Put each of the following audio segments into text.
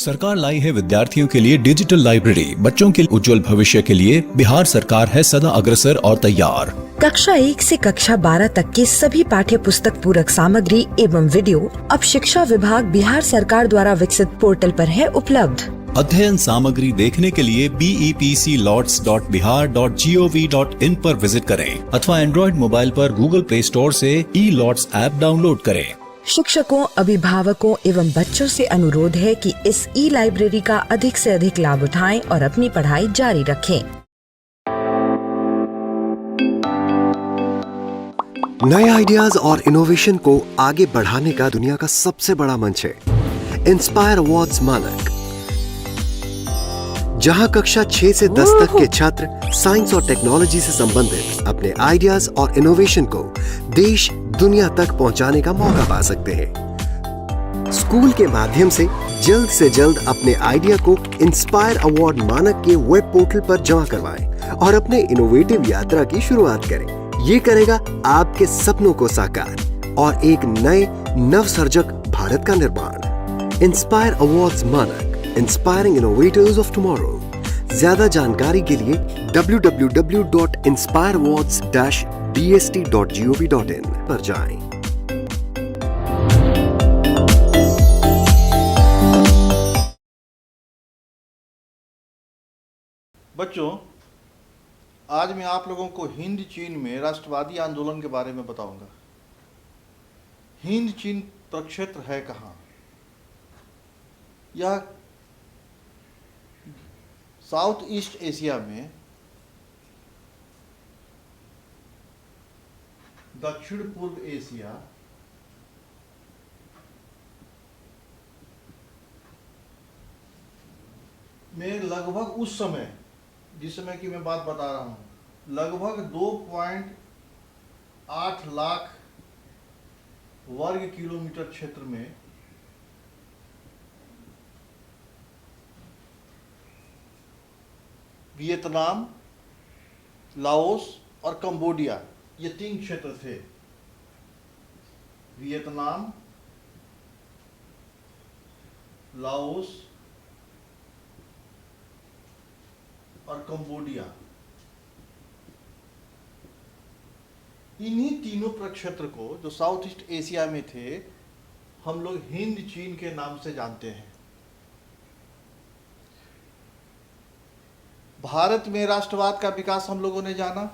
सरकार लाई है विद्यार्थियों के लिए डिजिटल लाइब्रेरी। बच्चों के उज्जवल भविष्य के लिए बिहार सरकार है सदा अग्रसर और तैयार। कक्षा 1 से कक्षा 12 तक की सभी पाठ्य पुस्तक पूरक सामग्री एवं वीडियो अब शिक्षा विभाग बिहार सरकार द्वारा विकसित पोर्टल पर है उपलब्ध। अध्ययन सामग्री देखने के लिए BEPCLOTS.bihar.gov.in पर विजिट करें अथवा एंड्रॉइड मोबाइल पर गूगल प्ले स्टोर से E-LOTS ऐप डाउनलोड करें। शिक्षकों, अभिभावकों एवं बच्चों से अनुरोध है कि इस लाइब्रेरी का अधिक से अधिक लाभ उठाएं और अपनी पढ़ाई जारी रखें। नए आइडियाज और इनोवेशन को आगे बढ़ाने का दुनिया का सबसे बड़ा मंच है इंस्पायर अवार्ड्स मानक, जहां कक्षा 6 से 10 तक के छात्र साइंस और टेक्नोलॉजी से संबंधित अपने आइडियाज और इनोवेशन को देश दुनिया तक पहुंचाने का मौका पा सकते हैं। स्कूल के माध्यम से जल्द अपने आइडिया को इंस्पायर अवार्ड मानक के वेब पोर्टल पर जमा करवाएं और अपने इनोवेटिव यात्रा की शुरुआत करें। ये करेगा आपके सपनों को साकार और एक नए नवसर्जक भारत का निर्माण। इंस्पायर अवार्ड्स मानक, इंस्पायरिंग इनोवेटर्स ऑफ टुमारो। ज्यादा जानकारी के लिए www.inspireawards-bst.gov.in पर जाएं। बच्चों, आज मैं आप लोगों को हिंद चीन में राष्ट्रवादी आंदोलन के बारे में बताऊंगा। हिंद चीन प्रक्षेत्र है कहाँ? यह साउथ ईस्ट एशिया में दक्षिण पूर्व एशिया में लगभग उस समय, जिस समय की मैं बात बता रहा हूं, लगभग 2.8 लाख वर्ग किलोमीटर क्षेत्र में वियतनाम, लाओस और कंबोडिया, ये 3 क्षेत्र थे। वियतनाम, लाओस और कंबोडिया, इन्हीं तीनों प्रक्षेत्र को, जो साउथ ईस्ट एशिया में थे, हम लोग हिंद चीन के नाम से जानते हैं। भारत में राष्ट्रवाद का विकास हम लोगों ने जाना,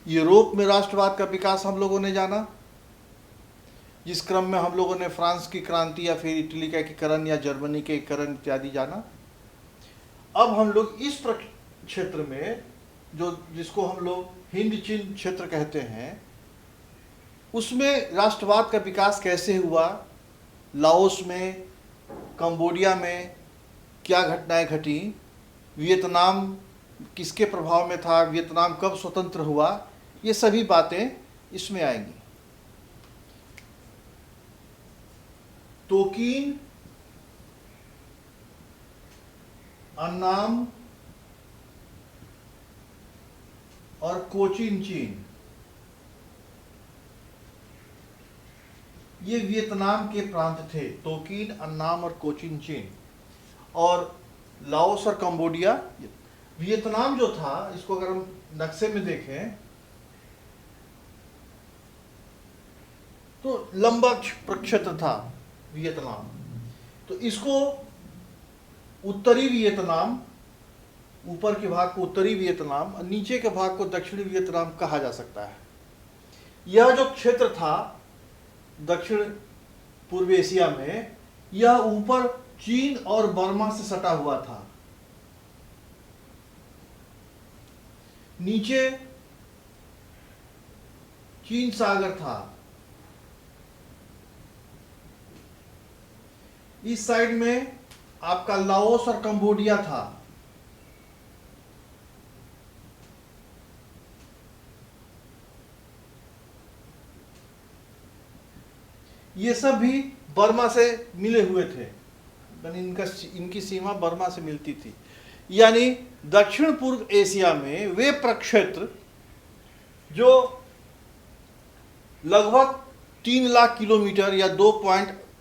यूरोप में राष्ट्रवाद का विकास हम लोगों ने जाना, जिस क्रम में हम लोगों ने फ्रांस की क्रांति या फिर इटली का एकीकरण या जर्मनी के एकीकरण इत्यादि जाना। अब हम लोग इस क्षेत्र में, जिसको हम लोग हिंद चीन क्षेत्र कहते हैं, उसमें राष्ट्रवाद का विकास कैसे हुआ, लाओस में, कंबोडिया में क्या घटनाएं घटी, वियतनाम किसके प्रभाव में था, वियतनाम कब स्वतंत्र हुआ, ये सभी बातें इसमें आएंगी। तोकीन, अन्नाम और कोचिन चीन, ये वियतनाम के प्रांत थे। तोकीन, अन्नाम और कोचिन चीन। और लाओस और कंबोडिया। वियतनाम जो था, इसको अगर हम नक्शे में देखें तो लंबा प्रक्षेत्र था वियतनाम। तो इसको उत्तरी वियतनाम, ऊपर के भाग को उत्तरी वियतनाम और नीचे के भाग को दक्षिणी वियतनाम कहा जा सकता है। यह जो क्षेत्र था दक्षिण पूर्व एशिया में, यह ऊपर चीन और बर्मा से सटा हुआ था। नीचे चीन सागर था। इस साइड में आपका लाओस और कंबोडिया था। ये सब भी बर्मा से मिले हुए थे, यानी इनकी सीमा बर्मा से मिलती थी। यानी दक्षिण पूर्व एशिया में वे प्रक्षेत्र जो लगभग 3 लाख किलोमीटर या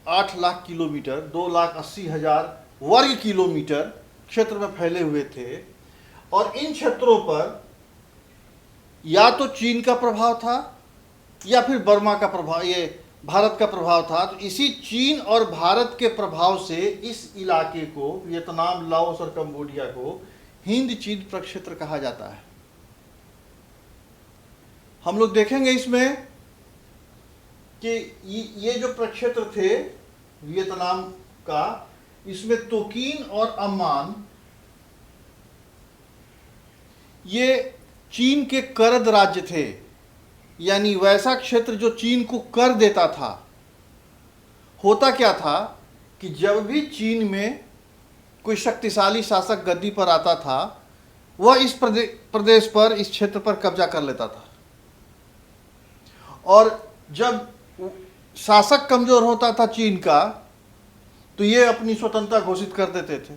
8 लाख किलोमीटर, 2,80,000 वर्ग किलोमीटर क्षेत्र में फैले हुए थे। और इन क्षेत्रों पर या तो चीन का प्रभाव था या फिर बर्मा का प्रभाव, ये भारत का प्रभाव था। तो इसी चीन और भारत के प्रभाव से इस इलाके को, वियतनाम, लाओस और कंबोडिया को हिंद चीन प्रक्षेत्र कहा जाता है। हम लोग देखेंगे इसमें कि ये जो प्रक्षेत्र थे वियतनाम का, इसमें तोकीन और अम्मान ये चीन के करद राज्य थे, यानी वैसा क्षेत्र जो चीन को कर देता था। होता क्या था कि जब भी चीन में कोई शक्तिशाली शासक गद्दी पर आता था, वह इस प्रदेश पर, इस क्षेत्र पर कब्जा कर लेता था। और जब शासक कमजोर होता था चीन का, तो ये अपनी स्वतंत्रता घोषित कर देते थे।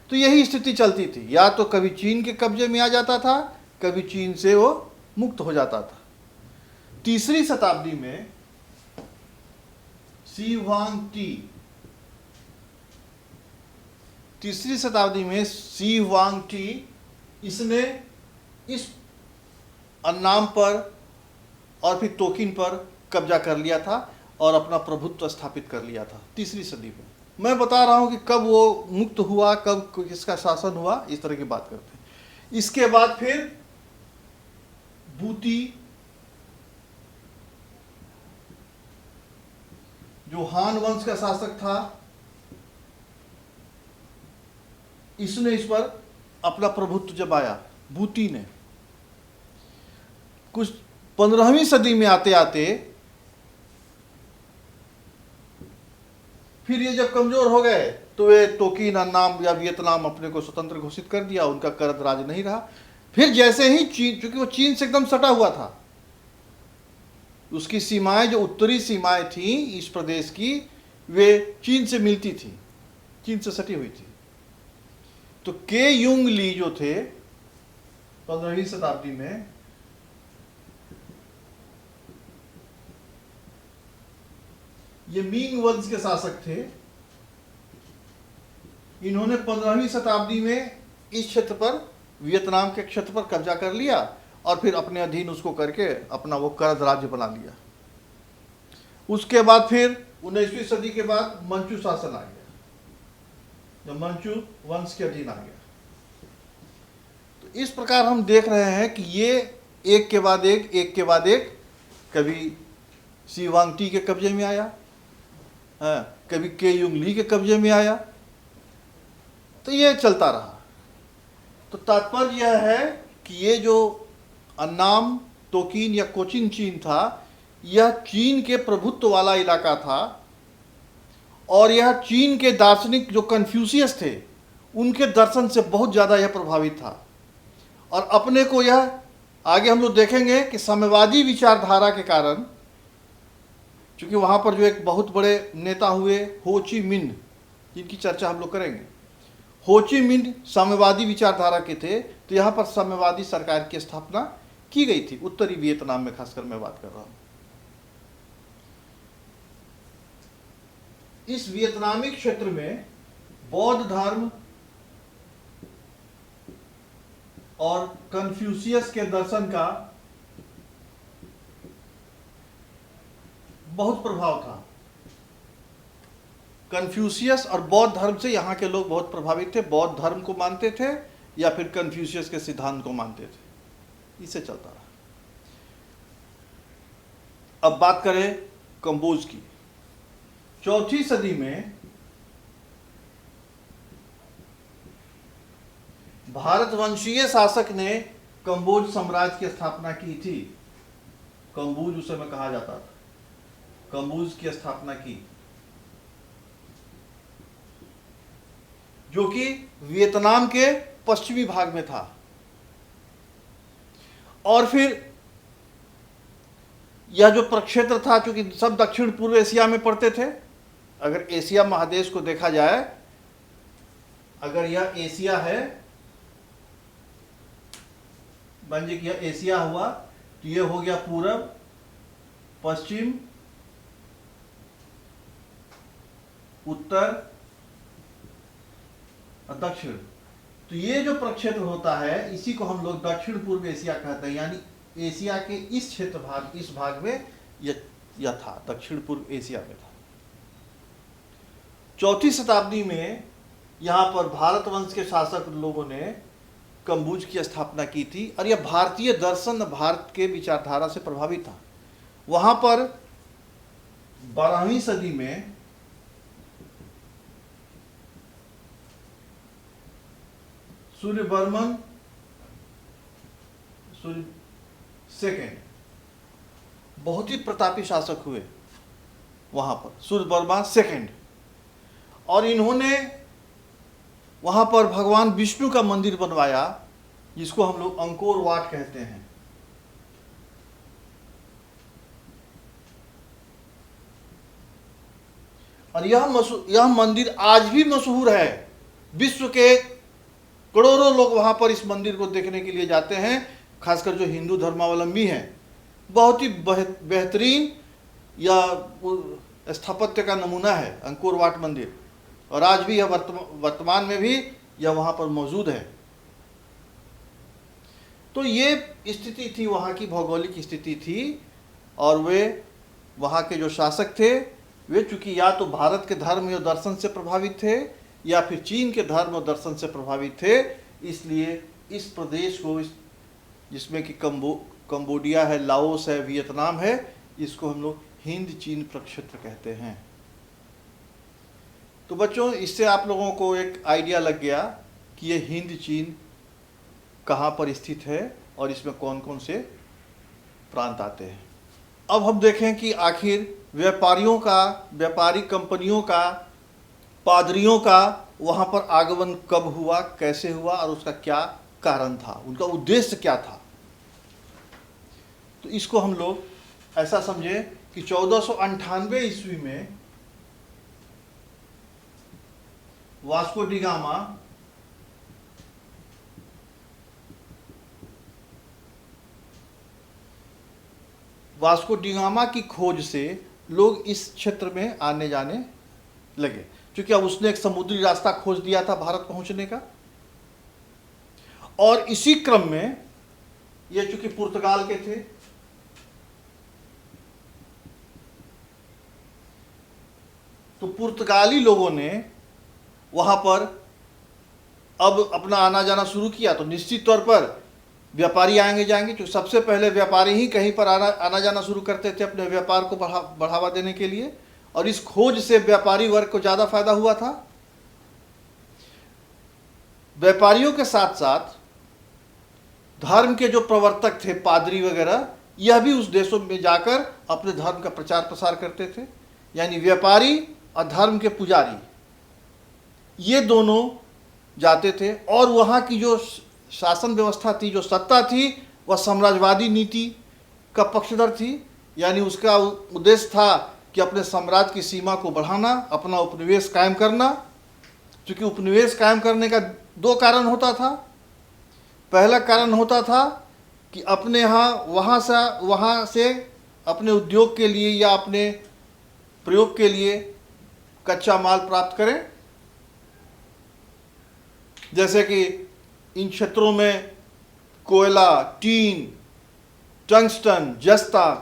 तो यही स्थिति चलती थी, या तो कभी चीन के कब्जे में आ जाता था, कभी चीन से वो मुक्त हो जाता था। 3री शताब्दी में शी हुआंग-टी, 3री शताब्दी में शी हुआंग-टी, इसने इस अन्नाम पर और फिर तोकिन पर कब्जा कर लिया था और अपना प्रभुत्व स्थापित कर लिया था 3री सदी में। मैं बता रहा हूं कि कब वो मुक्त हुआ, कब किसका शासन हुआ, इस तरह की बात करते हैं। इसके बाद फिर बूती, जो हान वंश का शासक था, इसने इस पर अपना प्रभुत्व जमाया। बूती ने कुछ 15वीं सदी में आते आते फिर ये जब कमजोर हो गए तो वे तोकीन, अन्नाम या वियतनाम अपने को स्वतंत्र घोषित कर दिया, उनका करद राज नहीं रहा। फिर जैसे ही चीन, क्योंकि वो चीन से एकदम सटा हुआ था, उसकी सीमाएं, जो उत्तरी सीमाएं थी इस प्रदेश की, वे चीन से मिलती थी, चीन से सटी हुई थी। तो के युंग ली जो थे 15वीं शताब्दी में, ये मिंग वंश के शासक थे। इन्होंने 15वीं शताब्दी में इस क्षेत्र पर, वियतनाम के क्षेत्र पर कब्जा कर लिया और फिर अपने अधीन उसको करके अपना वो करद राज्य बना लिया। उसके बाद फिर 19वीं सदी के बाद मंचू शासन आ गया, जब मंचू वंश के अधीन आ गया। तो इस प्रकार हम देख रहे हैं कि ये एक के बाद एक, कभी शी हुआंग-टी के कब्जे में आया, कभी के युंग ली के कब्जे में आया, तो ये चलता रहा। तो तात्पर्य यह है कि ये जो अन्नाम, तोकीन या कोचिन चीन था, यह चीन के प्रभुत्व वाला इलाका था और यह चीन के दार्शनिक जो कन्फ्यूशियस थे, उनके दर्शन से बहुत ज़्यादा यह प्रभावित था। और अपने को यह, आगे हम लोग देखेंगे कि साम्यवादी विचारधारा के कारण, क्योंकि वहाँ पर जो एक बहुत बड़े नेता हुए हो ची मिन्ह, जिनकी चर्चा हम लोग करेंगे, हो ची मिन्ह साम्यवादी विचारधारा के थे, तो यहाँ पर साम्यवादी सरकार की स्थापना की गई थी, उत्तरी वियतनाम में खासकर मैं बात कर रहा हूँ। इस वियतनामी क्षेत्र में बौद्ध धर्म और कन्फ्यूशियस के दर्शन का बहुत प्रभाव था। कन्फ्यूशियस और बौद्ध धर्म से यहाँ के लोग बहुत प्रभावित थे, बौद्ध धर्म को मानते थे या फिर कन्फ्यूशियस के सिद्धांत को मानते थे, इससे चलता रहा। अब बात करें कंबोज की। 4वीं सदी में भारतवंशीय शासक ने कंबोज साम्राज्य की स्थापना की थी। कंबोज उस समय कहा जाता था, कंबोज की स्थापना की, जो कि वियतनाम के पश्चिमी भाग में था। और फिर यह जो प्रक्षेत्र था, चूंकि सब दक्षिण पूर्व एशिया में पड़ते थे, अगर एशिया महादेश को देखा जाए, अगर यह एशिया है, मान लीजिए कि यह एशिया हुआ, तो यह हो गया पूरब, पश्चिम उत्तर और दक्षिण। तो ये जो प्रक्षेत्र होता है इसी को हम लोग दक्षिण पूर्व एशिया कहते हैं, यानी एशिया के इस क्षेत्र इस भाग में यह था, दक्षिण पूर्व एशिया में था। 4वीं शताब्दी में यहाँ पर भारत वंश के शासक लोगों ने कम्बोज की स्थापना की थी और यह भारतीय दर्शन, भारत के विचारधारा से प्रभावित था। वहाँ पर 12वीं सदी में सूर्यवर्मन सेकेंड बहुत ही प्रतापी शासक हुए वहाँ पर, सूर्यवर्मा सेकेंड। और इन्होंने वहाँ पर भगवान विष्णु का मंदिर बनवाया जिसको हम लोग अंकोर वाट कहते हैं। और यह मंदिर आज भी मशहूर है। विश्व के करोड़ों लोग वहाँ पर इस मंदिर को देखने के लिए जाते हैं, खासकर जो हिंदू धर्मावलंबी हैं। बहुत ही बेहतरीन या स्थापत्य का नमूना है अंकोर वाट मंदिर, और आज भी यह वर्तमान में भी यह वहाँ पर मौजूद है। तो ये स्थिति थी, वहाँ की भौगोलिक स्थिति थी। और वे वहाँ के जो शासक थे वे चूंकि या तो भारत के धर्म और दर्शन से प्रभावित थे या फिर चीन के धर्म और दर्शन से प्रभावित थे, इसलिए इस प्रदेश को, जिसमें कि कंबोडिया है, लाओस है, वियतनाम है, इसको हम लोग हिंद चीन प्रक्षेत्र कहते हैं। तो बच्चों, इससे आप लोगों को एक आइडिया लग गया कि ये हिंद चीन कहाँ पर स्थित है और इसमें कौन कौन से प्रांत आते हैं। अब हम देखें कि आखिर व्यापारियों का, व्यापारिक कंपनियों का, पादरियों का वहाँ पर आगमन कब हुआ, कैसे हुआ और उसका क्या कारण था, उनका उद्देश्य क्या था। तो इसको हम लोग ऐसा समझे कि 1498 ईस्वी में वास्को डी गामा की खोज से लोग इस क्षेत्र में आने जाने लगे, क्योंकि अब उसने एक समुद्री रास्ता खोज दिया था भारत पहुंचने का। और इसी क्रम में ये चूंकि पुर्तगाल के थे, तो पुर्तगाली लोगों ने वहां पर अब अपना आना जाना शुरू किया। तो निश्चित तौर पर व्यापारी आएंगे जाएंगे, जो सबसे पहले व्यापारी ही कहीं पर आना जाना शुरू करते थे अपने व्यापार को बढ़ावा देने के लिए, और इस खोज से व्यापारी वर्ग को ज़्यादा फायदा हुआ था। व्यापारियों के साथ साथ धर्म के जो प्रवर्तक थे, पादरी वगैरह, यह भी उस देशों में जाकर अपने धर्म का प्रचार प्रसार करते थे। यानी व्यापारी और धर्म के पुजारी ये दोनों जाते थे, और वहाँ की जो शासन व्यवस्था थी, जो सत्ता थी, वह साम्राज्यवादी नीति का पक्षधर थी। यानी उसका उद्देश्य था कि अपने साम्राज्य की सीमा को बढ़ाना, अपना उपनिवेश कायम करना। क्योंकि उपनिवेश कायम करने का 2 कारण होता था। पहला कारण होता था कि अपने वहाँ से अपने उद्योग के लिए या अपने प्रयोग के लिए कच्चा माल प्राप्त करें। जैसे कि इन क्षेत्रों में कोयला, टीन, टंगस्टन, जस्ता,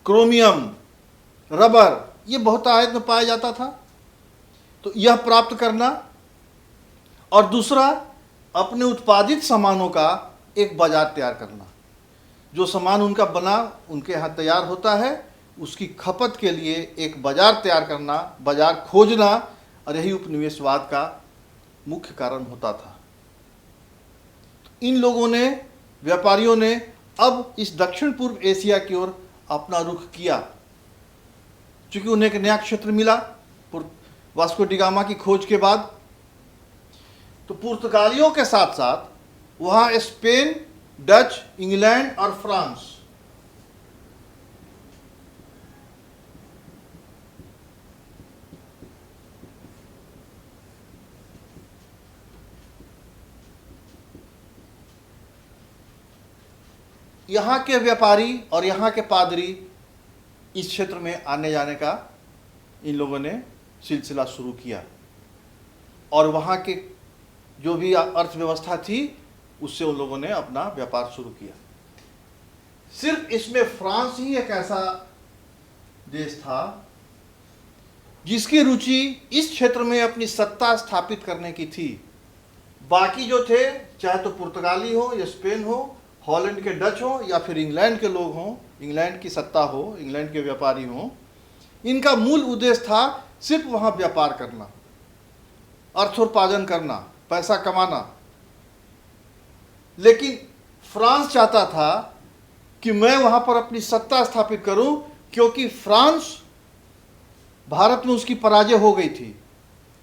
क्रोमियम, रबर, ये बहुत आयत में पाया जाता था। तो यह प्राप्त करना, और दूसरा अपने उत्पादित सामानों का एक बाजार तैयार करना। जो सामान उनका बना, उनके यहाँ तैयार होता है, उसकी खपत के लिए एक बाजार तैयार करना, बाजार खोजना, और यही उपनिवेशवाद का मुख्य कारण होता था। इन लोगों ने, व्यापारियों ने अब इस दक्षिण पूर्व एशिया की ओर अपना रुख किया, क्योंकि उन्हें एक नया क्षेत्र मिला वास्को डी गामा की खोज के बाद। तो पुर्तगालियों के साथ साथ वहाँ स्पेन, डच, इंग्लैंड और फ्रांस, यहाँ के व्यापारी और यहाँ के पादरी इस क्षेत्र में आने जाने का इन लोगों ने सिलसिला शुरू किया और वहाँ के जो भी अर्थव्यवस्था थी उससे उन लोगों ने अपना व्यापार शुरू किया। सिर्फ इसमें फ्रांस ही एक ऐसा देश था जिसकी रुचि इस क्षेत्र में अपनी सत्ता स्थापित करने की थी। बाकी जो थे, चाहे तो पुर्तगाली हो या स्पेन हो, हॉलैंड के डच हो या फिर इंग्लैंड के लोग हों, इंग्लैंड की सत्ता हो, इंग्लैंड के व्यापारी हों, इनका मूल उद्देश्य था सिर्फ वहाँ व्यापार करना, अर्थोपार्जन करना, पैसा कमाना। लेकिन फ्रांस चाहता था कि मैं वहाँ पर अपनी सत्ता स्थापित करूं, क्योंकि फ्रांस भारत में उसकी पराजय हो गई थी।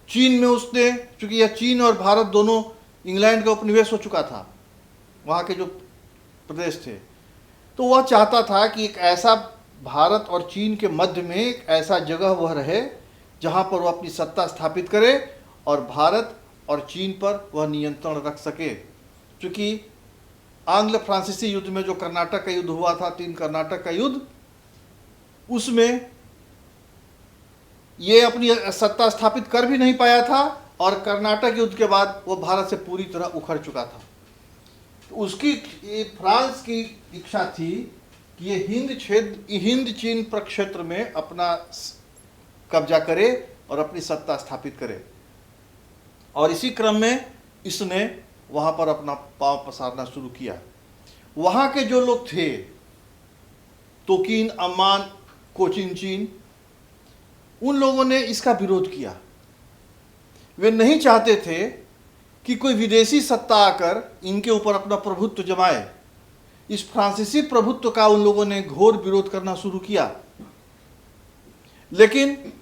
चीन में उसने, चूंकि यह चीन और भारत दोनों इंग्लैंड का उपनिवेश हो चुका था, वहाँ के जो प्रदेश थे, तो वह चाहता था कि एक ऐसा भारत और चीन के मध्य में एक ऐसा जगह वह रहे जहाँ पर वह अपनी सत्ता स्थापित करे और भारत और चीन पर वह नियंत्रण रख सके। चूँकि आंग्ल फ्रांसीसी युद्ध में जो कर्नाटक का युद्ध हुआ था, 3 कर्नाटक का युद्ध, उसमें ये अपनी सत्ता स्थापित कर भी नहीं पाया था और कर्नाटक युद्ध के बाद वो भारत से पूरी तरह उखड़ चुका था। तो उसकी फ्रांस की इच्छा थी कि ये हिंद चीन प्रक्षेत्र में अपना कब्जा करे और अपनी सत्ता स्थापित करे। और इसी क्रम में इसने वहाँ पर अपना पांव पसारना शुरू किया। वहाँ के जो लोग थे, तोकिन, अम्मान, कोचिन चीन, उन लोगों ने इसका विरोध किया। वे नहीं चाहते थे कि कोई विदेशी सत्ता आकर इनके ऊपर अपना प्रभुत्व जमाए। इस फ्रांसीसी प्रभुत्व का उन लोगों ने घोर विरोध करना शुरू किया, लेकिन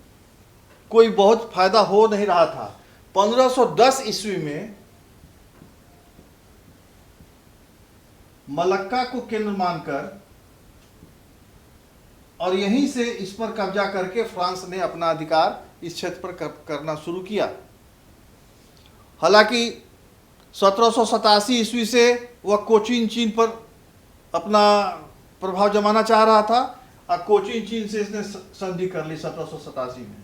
कोई बहुत फायदा हो नहीं रहा था। 1510 ईस्वी में मलक्का को केंद्र मानकर और यहीं से इस पर कब्जा करके फ्रांस ने अपना अधिकार इस क्षेत्र पर करना शुरू किया। हालांकि 1787 ईस्वी से वह कोचिन चीन पर अपना प्रभाव जमाना चाह रहा था और कोचिन चीन से इसने संधि कर ली 1787 में।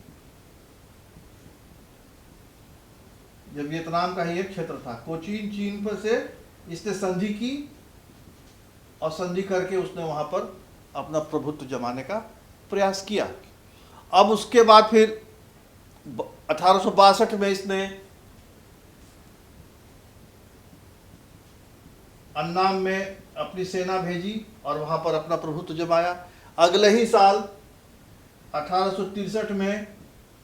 जब वियतनाम का ही एक क्षेत्र था, कोचिन चीन पर से इसने संधि की और संधि करके उसने वहां पर अपना प्रभुत्व जमाने का प्रयास किया। अब उसके बाद फिर 1862 में इसने अन्नाम में अपनी सेना भेजी और वहां पर अपना प्रभुत्व जमाया। अगले ही साल 1863 में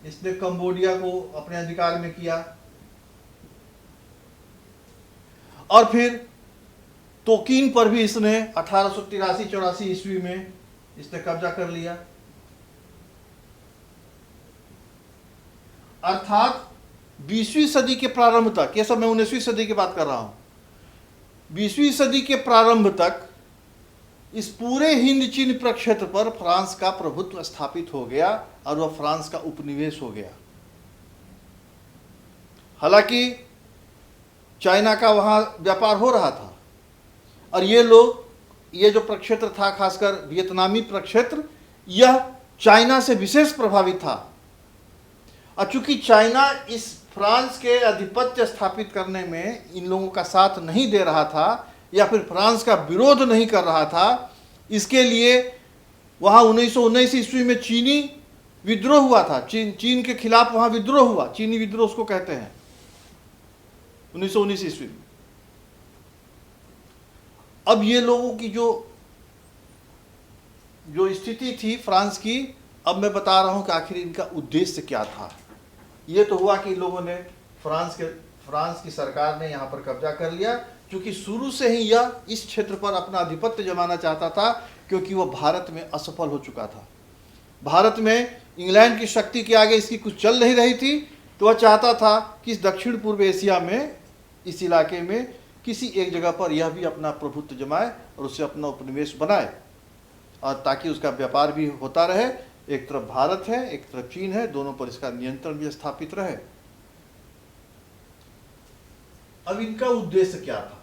इसने कंबोडिया को अपने अधिकार में किया और फिर तोकिन पर भी इसने 1883-84 ईस्वी में इसने कब्जा कर लिया। अर्थात 20वीं सदी के प्रारंभ तक, ये सब मैं 19वीं सदी की बात कर रहा हूं, 20वीं सदी के प्रारंभ तक इस पूरे हिंद चीन प्रक्षेत्र पर फ्रांस का प्रभुत्व स्थापित हो गया और वह फ्रांस का उपनिवेश हो गया। हालांकि चाइना का वहां व्यापार हो रहा था और ये लोग, ये जो प्रक्षेत्र था, खासकर वियतनामी प्रक्षेत्र, यह चाइना से विशेष प्रभावित था। और चूंकि चाइना इस फ्रांस के आधिपत्य स्थापित करने में इन लोगों का साथ नहीं दे रहा था या फिर फ्रांस का विरोध नहीं कर रहा था, इसके लिए वहाँ 1919 ईस्वी में चीनी विद्रोह हुआ था। चीन के खिलाफ वहाँ विद्रोह हुआ, चीनी विद्रोह उसको कहते हैं, 1919 ईस्वी में। अब ये लोगों की जो स्थिति थी फ्रांस की, अब मैं बता रहा हूं कि आखिर इनका उद्देश्य क्या था। ये तो हुआ कि लोगों ने फ्रांस की सरकार ने यहाँ पर कब्जा कर लिया, क्योंकि शुरू से ही यह इस क्षेत्र पर अपना आधिपत्य जमाना चाहता था, क्योंकि वह भारत में असफल हो चुका था। भारत में इंग्लैंड की शक्ति के आगे इसकी कुछ चल नहीं रही थी, तो वह चाहता था कि इस दक्षिण पूर्व एशिया में, इस इलाके में किसी एक जगह पर यह भी अपना प्रभुत्व जमाए और उससे अपना उपनिवेश बनाए, और ताकि उसका व्यापार भी होता रहे। एक तरफ भारत है, एक तरफ चीन है, दोनों पर इसका नियंत्रण भी स्थापित रहे। अब इनका उद्देश्य क्या था,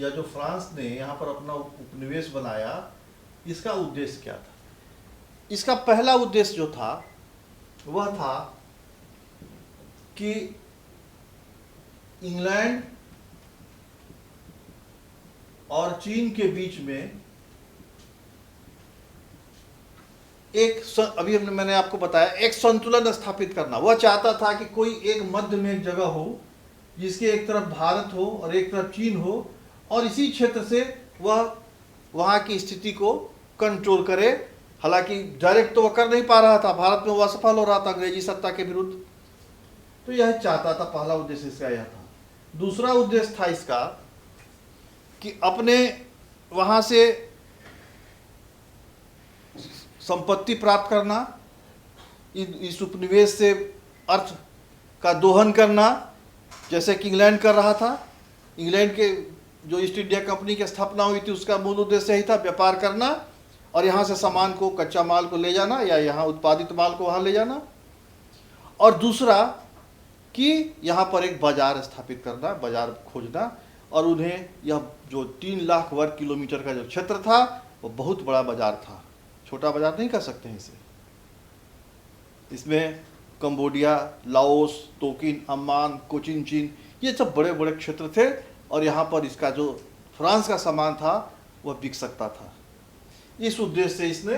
या जो फ्रांस ने यहाँ पर अपना उपनिवेश बनाया, इसका उद्देश्य क्या था? इसका पहला उद्देश्य जो था वह था कि इंग्लैंड और चीन के बीच में अभी मैंने आपको बताया एक संतुलन स्थापित करना। वह चाहता था कि कोई एक मध्य में एक जगह हो जिसके एक तरफ भारत हो और एक तरफ चीन हो, और इसी क्षेत्र से वह वहाँ की स्थिति को कंट्रोल करे। हालांकि डायरेक्ट तो वह कर नहीं पा रहा था, भारत में वह असफल हो रहा था अंग्रेजी सत्ता के विरुद्ध। तो यह चाहता था, पहला उद्देश्य इसका यह था। दूसरा उद्देश्य था इसका कि अपने वहाँ से संपत्ति प्राप्त करना, इस उपनिवेश से अर्थ का दोहन करना, जैसे कि इंग्लैंड कर रहा था। इंग्लैंड के जो ईस्ट इंडिया कंपनी की स्थापना हुई थी उसका मूल उद्देश्य यही था, व्यापार करना और यहाँ से सामान को, कच्चा माल को ले जाना या यहाँ उत्पादित माल को वहाँ ले जाना। और दूसरा कि यहाँ पर एक बाजार स्थापित करना, बाजार खोजना, और उन्हें यह जो 3 लाख वर्ग किलोमीटर का जो क्षेत्र था वो बहुत बड़ा बाजार था, छोटा बाजार नहीं कर सकते हैं इसे। इसमें कंबोडिया, लाओस, तोकिन, अम्मान, कोचिन चीन, ये सब बड़े बड़े क्षेत्र थे, और यहाँ पर इसका जो फ्रांस का सामान था वह बिक सकता था। इस उद्देश्य से इसने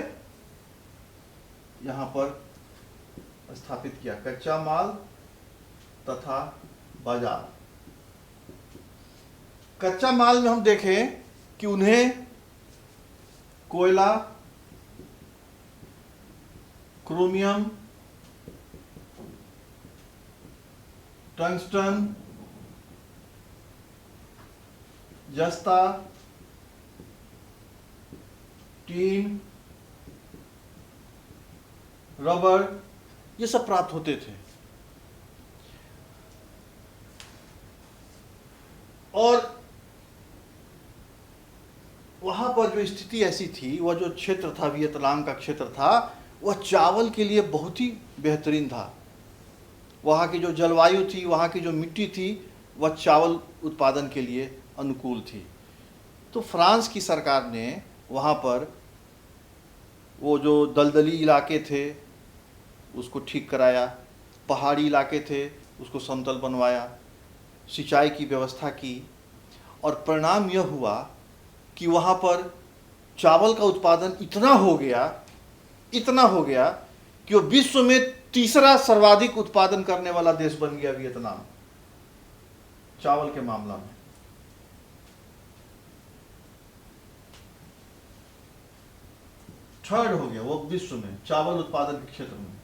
यहाँ पर स्थापित किया कच्चा माल तथा बाजार। कच्चा माल में हम देखें कि उन्हें कोयला, क्रोमियम, टंगस्टन, जस्ता, टीन, रबर, ये सब प्राप्त होते थे। और वहां पर जो स्थिति ऐसी थी, वह जो क्षेत्र था, वियतनाम का क्षेत्र था, वह चावल के लिए बहुत ही बेहतरीन था। वहाँ की जो जलवायु थी, वहाँ की जो मिट्टी थी, वह चावल उत्पादन के लिए अनुकूल थी। तो फ्रांस की सरकार ने वहाँ पर वो जो दलदली इलाके थे उसको ठीक कराया, पहाड़ी इलाके थे उसको समतल बनवाया, सिंचाई की व्यवस्था की, और परिणाम यह हुआ कि वहाँ पर चावल का उत्पादन इतना हो गया कि वो विश्व में तीसरा सर्वाधिक उत्पादन करने वाला देश बन गया वियतनाम, चावल के मामला में। थर्ड हो गया वो विश्व में चावल उत्पादन के क्षेत्र में।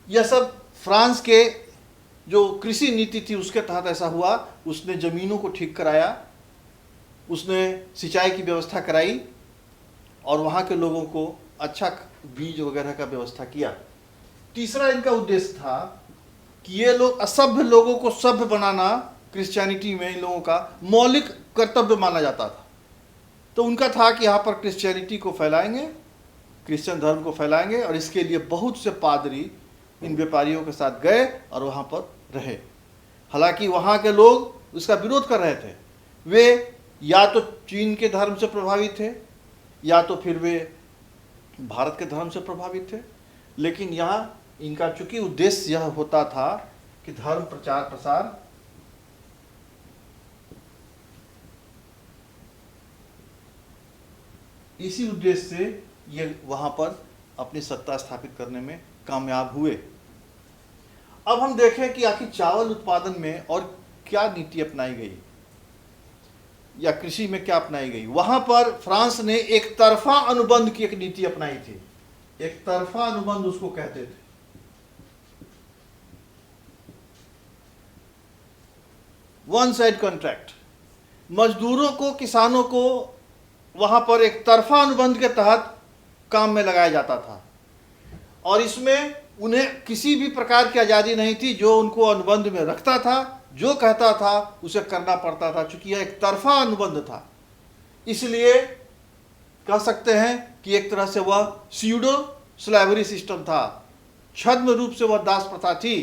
यह सब फ्रांस के जो कृषि नीति थी उसके तहत ऐसा हुआ। उसने जमीनों को ठीक कराया, उसने सिंचाई की व्यवस्था कराई, और वहाँ के लोगों को अच्छा बीज वगैरह का व्यवस्था किया। तीसरा इनका उद्देश्य था कि ये लोग असभ्य लोगों को सभ्य बनाना, क्रिश्चियनिटी में इन लोगों का मौलिक कर्तव्य माना जाता था। तो उनका था कि यहाँ पर क्रिश्चियनिटी को फैलाएंगे, क्रिश्चियन धर्म को फैलाएंगे, और इसके लिए बहुत से पादरी इन व्यापारियों के साथ गए और वहाँ पर रहे। हालांकि वहाँ के लोग उसका विरोध कर रहे थे। वे या तो चीन के धर्म से प्रभावित थे या तो फिर वे भारत के धर्म से प्रभावित थे। लेकिन यहाँ इनका चूंकि उद्देश्य यह होता था कि धर्म प्रचार प्रसार, इसी उद्देश्य से ये वहाँ पर अपनी सत्ता स्थापित करने में कामयाब हुए। अब हम देखें कि आखिर चावल उत्पादन में और क्या नीति अपनाई गई या कृषि में क्या अपनाई गई। वहां पर फ्रांस ने एक तरफा अनुबंध की एक नीति अपनाई थी। एक तरफा अनुबंध उसको कहते थे। One side contract. मजदूरों को, किसानों को वहां पर एक तरफा अनुबंध के तहत काम में लगाया जाता था, और इसमें उन्हें किसी भी प्रकार की आज़ादी नहीं थी। जो उनको अनुबंध में रखता था, जो कहता था उसे करना पड़ता था। चूंकि यह एक तरफा अनुबंध था, इसलिए कह सकते हैं कि एक तरह से वह स्यूडो स्लैवरी सिस्टम था। छद्म रूप से वह दास प्रथा थी।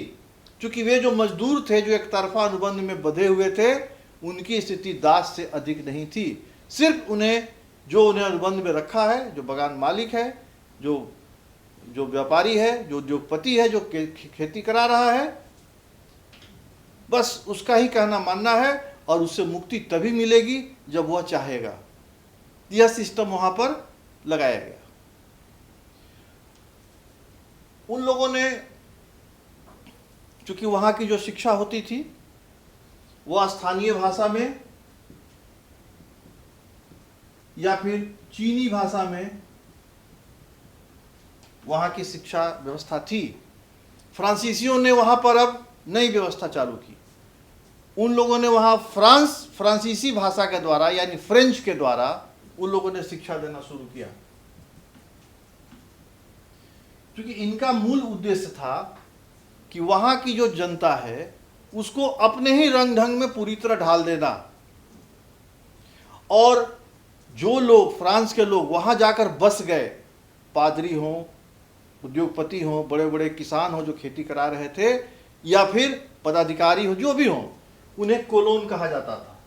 चूंकि वे जो मजदूर थे जो एक तरफा अनुबंध में बंधे हुए थे, उनकी स्थिति दास से अधिक नहीं थी। सिर्फ उन्हें जो उन्हें अनुबंध में रखा है, जो बगान मालिक है, जो जो व्यापारी है, जो उद्योगपति है, जो खेती करा रहा है, बस उसका ही कहना मानना है और उससे मुक्ति तभी मिलेगी जब वह चाहेगा। यह सिस्टम वहां पर लगाया गया। उन लोगों ने, चूंकि वहां की जो शिक्षा होती थी वह स्थानीय भाषा में या फिर चीनी भाषा में वहां की शिक्षा व्यवस्था थी। फ्रांसीसियों ने वहां पर अब नई व्यवस्था चालू की। उन लोगों ने वहां फ्रांसीसी भाषा के द्वारा यानी फ्रेंच के द्वारा उन लोगों ने शिक्षा देना शुरू किया, क्योंकि इनका मूल उद्देश्य था कि वहां की जो जनता है उसको अपने ही रंग ढंग में पूरी तरह ढाल देना, और जो लोग, फ्रांस के लोग वहां जाकर बस गए, पादरी हों, उद्योगपति हों, बड़े बड़े किसान हों जो खेती करा रहे थे, या फिर पदाधिकारी हो, जो भी हों, उन्हें कोलोन कहा जाता था।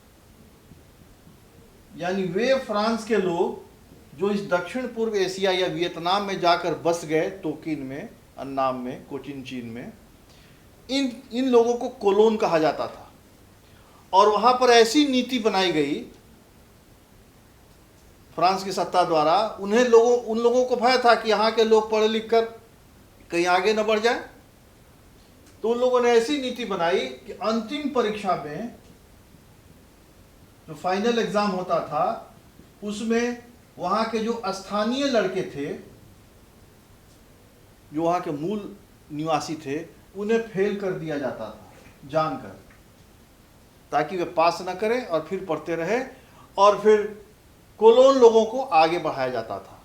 यानी वे फ्रांस के लोग जो इस दक्षिण पूर्व एशिया या वियतनाम में जाकर बस गए, तोकिन में, अन्नाम में, कोचिन चीन में, इन लोगों को कोलोन कहा जाता था। और वहां पर ऐसी नीति बनाई गई फ्रांस की सत्ता द्वारा, उन लोगों को भय था कि यहाँ के लोग पढ़ लिख कर कहीं आगे न बढ़ जाए, तो उन लोगों ने ऐसी नीति बनाई कि अंतिम परीक्षा में जो फाइनल एग्जाम होता था उसमें वहां के जो स्थानीय लड़के थे, जो वहां के मूल निवासी थे, उन्हें फेल कर दिया जाता था जानकर, ताकि वे पास न करें और फिर पढ़ते रहे, और फिर कोलोन लोगों को आगे बढ़ाया जाता था।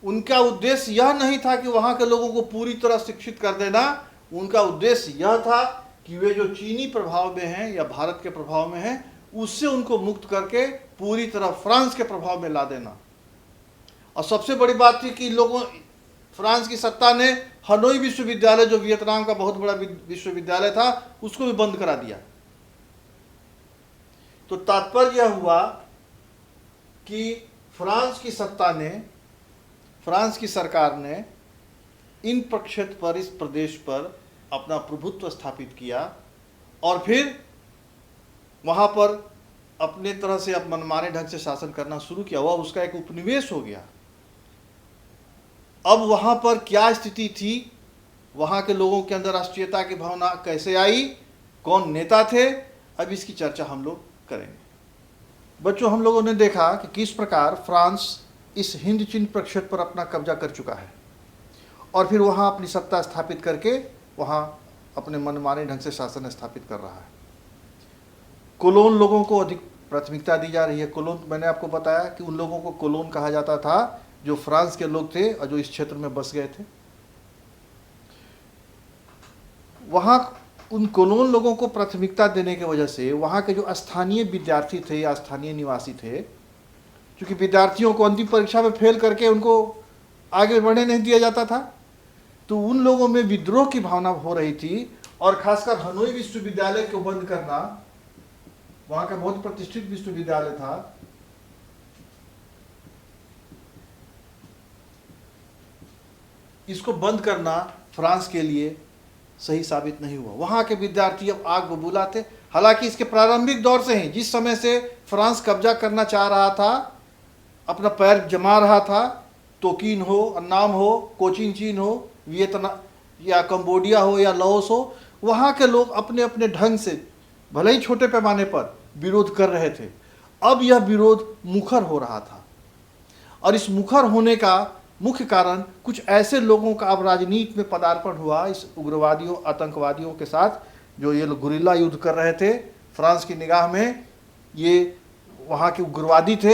उनका उद्देश्य यह नहीं था कि वहां के लोगों को पूरी तरह शिक्षित कर देना, उनका उद्देश्य यह था कि वे जो चीनी प्रभाव में हैं या भारत के प्रभाव में हैं, उससे उनको मुक्त करके पूरी तरह फ्रांस के प्रभाव में ला देना। और सबसे बड़ी बात थी कि फ्रांस की सत्ता ने हनोई विश्वविद्यालय, जो वियतनाम का बहुत बड़ा विश्वविद्यालय था, उसको भी बंद करा दिया। तो तात्पर्य यह हुआ कि फ्रांस की सत्ता ने, फ्रांस की सरकार ने इन प्रक्षेत्र पर, इस प्रदेश पर अपना प्रभुत्व स्थापित किया, और फिर वहां पर अपने तरह से अब मनमाने ढंग से शासन करना शुरू किया। वह उसका एक उपनिवेश हो गया। अब वहां पर क्या स्थिति थी, वहां के लोगों के अंदर राष्ट्रीयता की भावना कैसे आई, कौन नेता थे, अब इसकी चर्चा हम लोग करेंगे। बच्चों, हम लोगों ने देखा कि किस प्रकार फ्रांस इस हिंद चीन प्रक्षेत्र पर अपना कब्जा कर चुका है, और फिर वहाँ अपनी सत्ता स्थापित करके वहाँ अपने मनमाने ढंग से शासन स्थापित कर रहा है। कोलोन लोगों को अधिक प्राथमिकता दी जा रही है। कोलोन, मैंने आपको बताया कि उन लोगों को कोलोन कहा जाता था जो फ्रांस के लोग थे और जो इस क्षेत्र में बस गए थे। वहाँ उन कोलोन लोगों को प्राथमिकता देने की वजह से वहाँ के जो स्थानीय विद्यार्थी थे या स्थानीय निवासी थे, क्योंकि विद्यार्थियों को अंतिम परीक्षा में फेल करके उनको आगे बढ़ने नहीं दिया जाता था, तो उन लोगों में विद्रोह की भावना हो रही थी। और खासकर हनोई विश्वविद्यालय को बंद करना, वहाँ का बहुत प्रतिष्ठित विश्वविद्यालय था, इसको बंद करना फ्रांस के लिए सही साबित नहीं हुआ। वहाँ के विद्यार्थी अब आग बबूला थे। हालांकि इसके प्रारंभिक दौर से ही, जिस समय से फ्रांस कब्जा करना चाह रहा था, अपना पैर जमा रहा था, तोकिन हो, अन्नाम हो, कोचिन चीन हो, वियतनाम या कंबोडिया हो या लाओस हो, वहाँ के लोग अपने अपने ढंग से, भले ही छोटे पैमाने पर, विरोध कर रहे थे। अब यह विरोध मुखर हो रहा था, और इस मुखर होने का मुख्य कारण कुछ ऐसे लोगों का अब राजनीति में पदार्पण हुआ, इस उग्रवादियों, आतंकवादियों के साथ, जो ये लोग गुरिल्ला युद्ध कर रहे थे। फ्रांस की निगाह में ये वहाँ के उग्रवादी थे।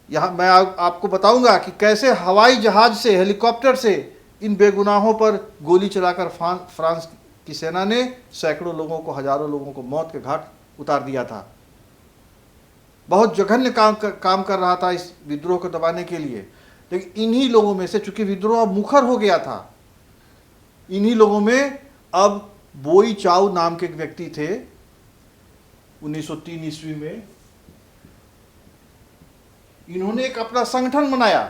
यहाँ मैं आपको बताऊंगा कि कैसे हवाई जहाज से, हेलीकॉप्टर से इन बेगुनाहों पर गोली चलाकर फ्रांस की सेना ने सैकड़ों लोगों को, हजारों लोगों को मौत के घाट उतार दिया था। बहुत जघन्य काम कर रहा था इस विद्रोह को दबाने के लिए। लेकिन इन्हीं लोगों में से, चूंकि विद्रोह अब मुखर हो गया था, इन्हीं लोगों में अब बोई चाउ नाम के एक व्यक्ति थे। 1903 ईस्वी में इन्होंने एक अपना संगठन बनाया,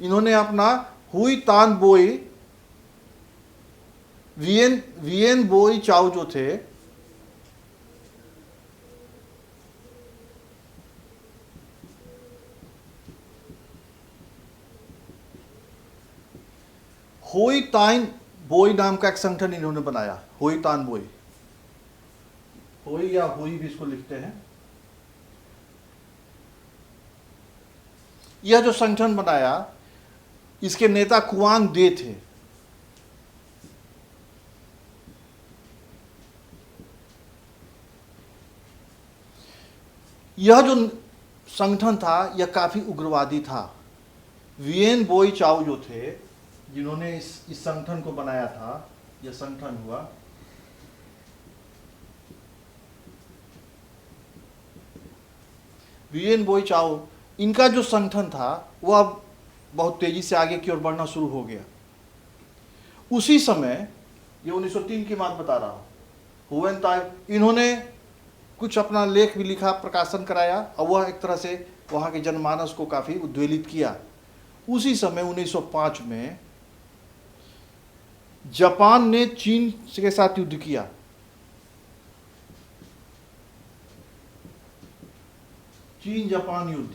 इन्होंने अपना हुई तान बोई वियन बोई चाओ जो थे, होई तान बोई नाम का एक संगठन इन्होंने बनाया। होई तान बोई, होई या होई भी इसको लिखते हैं। यह जो संगठन बनाया, इसके नेता कुआंग दे थे। यह जो संगठन था यह काफी उग्रवादी था। वियन बोई चाओ जो थे, जिन्होंने इस संगठन को बनाया था, यह संगठन हुआ वियन बोई चाओ। इनका जो संगठन था वह अब बहुत तेजी से आगे की ओर बढ़ना शुरू हो गया। उसी समय, ये 1903 की बात बता रहा हूं, हुएन ताई इन्होंने कुछ अपना लेख भी लिखा, प्रकाशन कराया, और वह एक तरह से वहां के जनमानस को काफी उद्वेलित किया। उसी समय 1905 में जापान ने चीन के साथ युद्ध किया। चीन जापान युद्ध,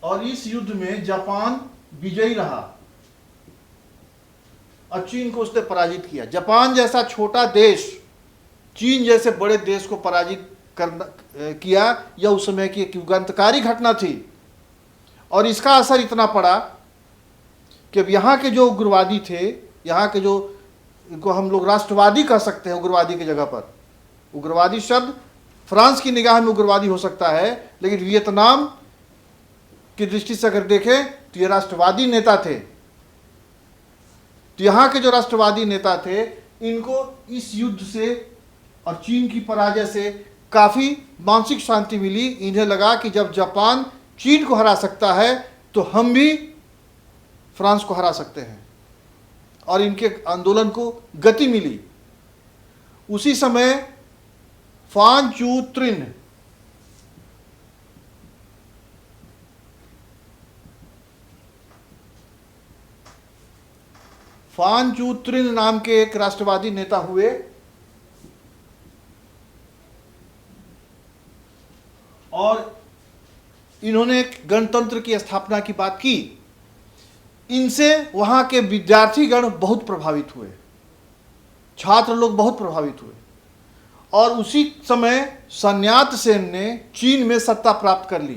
और इस युद्ध में जापान विजयी रहा और चीन को उसने पराजित किया। जापान जैसा छोटा देश चीन जैसे बड़े देश को पराजित किया, यह उस समय की एक युगांतकारी घटना थी। और इसका असर इतना पड़ा कि अब यहाँ के जो उग्रवादी थे, यहाँ के जो, इनको हम लोग राष्ट्रवादी कह सकते हैं उग्रवादी की जगह पर। उग्रवादी शब्द फ्रांस की निगाह में उग्रवादी हो सकता है, लेकिन वियतनाम की दृष्टि से अगर देखें तो ये राष्ट्रवादी नेता थे। तो यहाँ के जो राष्ट्रवादी नेता थे, इनको इस युद्ध से और चीन की पराजय से काफी मानसिक शांति मिली। इन्हें लगा कि जब जापान चीन को हरा सकता है तो हम भी फ्रांस को हरा सकते हैं, और इनके आंदोलन को गति मिली। उसी समय फान चू त्रिन, फान चू त्रिन नाम के एक राष्ट्रवादी नेता हुए, और इन्होंने एक गणतंत्र की स्थापना की बात की। इनसे वहां के विद्यार्थीगण बहुत प्रभावित हुए, छात्र लोग बहुत प्रभावित हुए, और उसी समय सन्यात सेन ने चीन में सत्ता प्राप्त कर ली।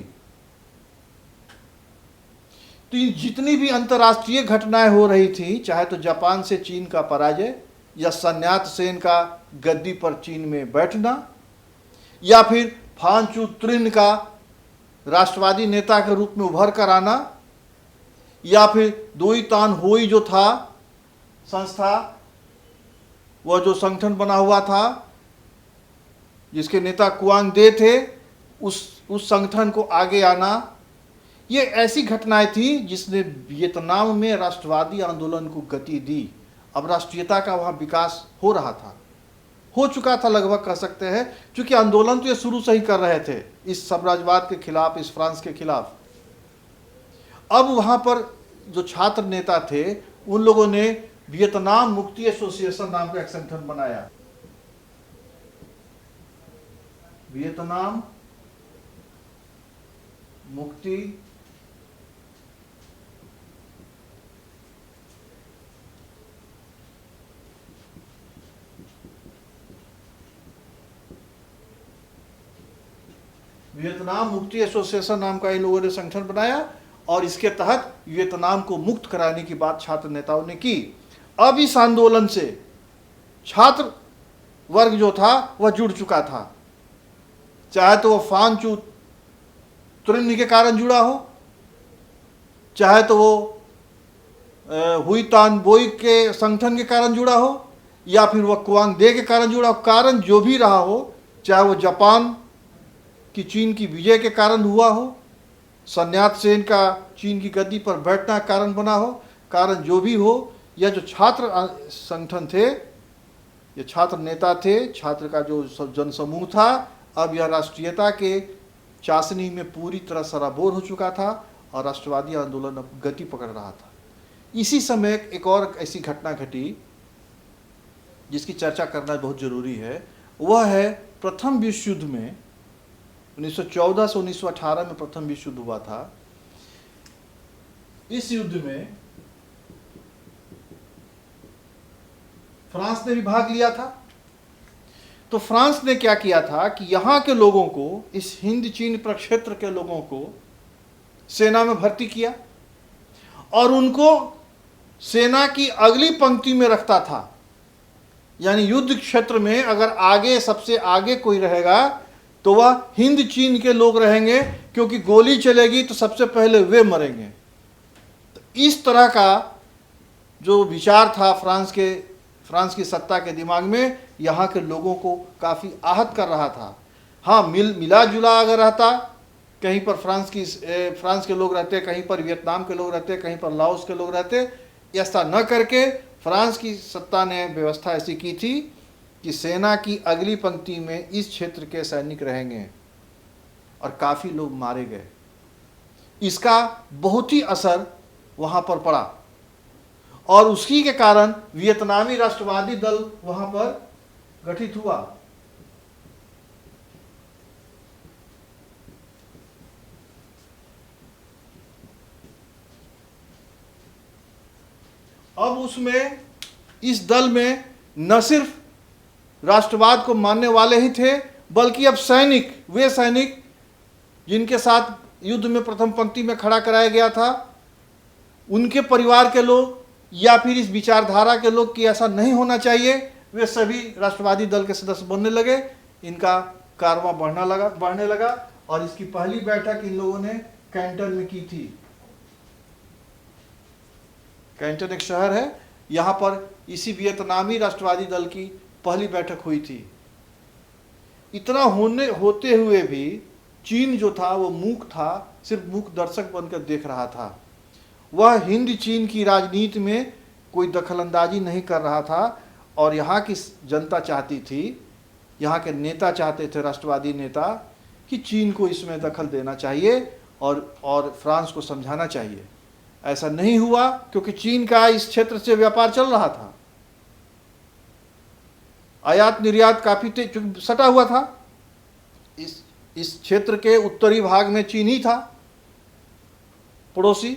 तो जितनी भी अंतर्राष्ट्रीय घटनाएं हो रही थी, चाहे तो जापान से चीन का पराजय, या सन्यात सेन का गद्दी पर चीन में बैठना, या फिर फान चू त्रिन का राष्ट्रवादी नेता के रूप में उभर कर आना, या फिर दोई तान होई जो था संस्था, वह जो संगठन बना हुआ था जिसके नेता कुआंग दे थे, उस संगठन को आगे आना, ये ऐसी घटनाएं थी जिसने वियतनाम में राष्ट्रवादी आंदोलन को गति दी। अब राष्ट्रीयता का वहां विकास हो रहा था, हो चुका था लगभग कह सकते हैं, क्योंकि आंदोलन तो ये शुरू से ही कर रहे थे इस साम्राज्यवाद के खिलाफ, इस फ्रांस के खिलाफ। अब वहां पर जो छात्र नेता थे, उन लोगों ने वियतनाम मुक्ति एसोसिएशन नाम का एक संगठन बनाया। वियतनाम मुक्ति वियतनाम मुक्ति एसोसिएशन नाम का इन लोगों ने संगठन बनाया, और इसके तहत वियतनाम को मुक्त कराने की बात छात्र नेताओं ने की। अब इस आंदोलन से छात्र वर्ग जो था वह जुड़ चुका था, चाहे तो वह फान चू त्रिन के कारण जुड़ा हो, चाहे तो वो हुई तान बोई के संगठन के कारण जुड़ा हो, या फिर वह कुआंग दे के कारण जुड़ा हो। कारण जो भी रहा हो, चाहे वो जापान कि चीन की विजय के कारण हुआ हो, सन्यात सेन का चीन की गद्दी पर बैठना कारण बना हो, कारण जो भी हो, यह जो छात्र संगठन थे, ये छात्र नेता थे, छात्र का जो जनसमूह था, अब यह राष्ट्रीयता के चाशनी में पूरी तरह सराबोर हो चुका था और राष्ट्रवादी आंदोलन अब गति पकड़ रहा था। इसी समय एक और ऐसी घटना घटी जिसकी चर्चा करना बहुत जरूरी है। वह है प्रथम विश्व युद्ध में 1914 से 1918 में प्रथम विश्व युद्ध हुआ था। इस युद्ध में फ्रांस ने भी भाग लिया था। तो फ्रांस ने क्या किया था कि यहाँ के लोगों को, इस हिंद चीन प्रक्षेत्र के लोगों को सेना में भर्ती किया और उनको सेना की अगली पंक्ति में रखता था। यानी युद्ध क्षेत्र में अगर आगे, सबसे आगे कोई रहेगा तो वह हिंद चीन के लोग रहेंगे, क्योंकि गोली चलेगी तो सबसे पहले वे मरेंगे। तो इस तरह का जो विचार था फ्रांस की सत्ता के दिमाग में, यहाँ के लोगों को काफ़ी आहत कर रहा था। हाँ, मिला जुला अगर रहता, कहीं पर फ्रांस के लोग रहते, कहीं पर वियतनाम के लोग रहते, कहीं पर लाओस के लोग रहते, ऐसा न करके फ्रांस की सत्ता ने व्यवस्था ऐसी की थी कि सेना की अगली पंक्ति में इस क्षेत्र के सैनिक रहेंगे और काफ़ी लोग मारे गए। इसका बहुत ही असर वहाँ पर पड़ा और उसी के कारण वियतनामी राष्ट्रवादी दल वहाँ पर गठित हुआ। अब उसमें, इस दल में न सिर्फ राष्ट्रवाद को मानने वाले ही थे, बल्कि अब वे सैनिक जिनके साथ युद्ध में प्रथम पंक्ति में खड़ा कराया गया था, उनके परिवार के लोग या फिर इस विचारधारा के लोग कि ऐसा नहीं होना चाहिए, वे सभी राष्ट्रवादी दल के सदस्य बनने लगे। इनका कारवां बढ़ने लगा और इसकी पहली बैठक इन लोगों ने कैंटन में की थी। कैंटन एक शहर है, यहाँ पर इसी वियतनामी राष्ट्रवादी दल की पहली बैठक हुई थी। इतना होते हुए भी चीन जो था वो मूक था, सिर्फ मूक दर्शक बनकर देख रहा था। वह हिंद चीन की राजनीति में कोई दखलंदाजी नहीं कर रहा था और यहाँ की जनता चाहती थी, यहाँ के नेता चाहते थे, राष्ट्रवादी नेता, कि चीन को इसमें दखल देना चाहिए और फ्रांस को समझाना चाहिए। ऐसा नहीं हुआ क्योंकि चीन का इस क्षेत्र से व्यापार चल रहा था, आयात निर्यात काफी सटा हुआ था। इस क्षेत्र के उत्तरी भाग में चीन ही था पड़ोसी,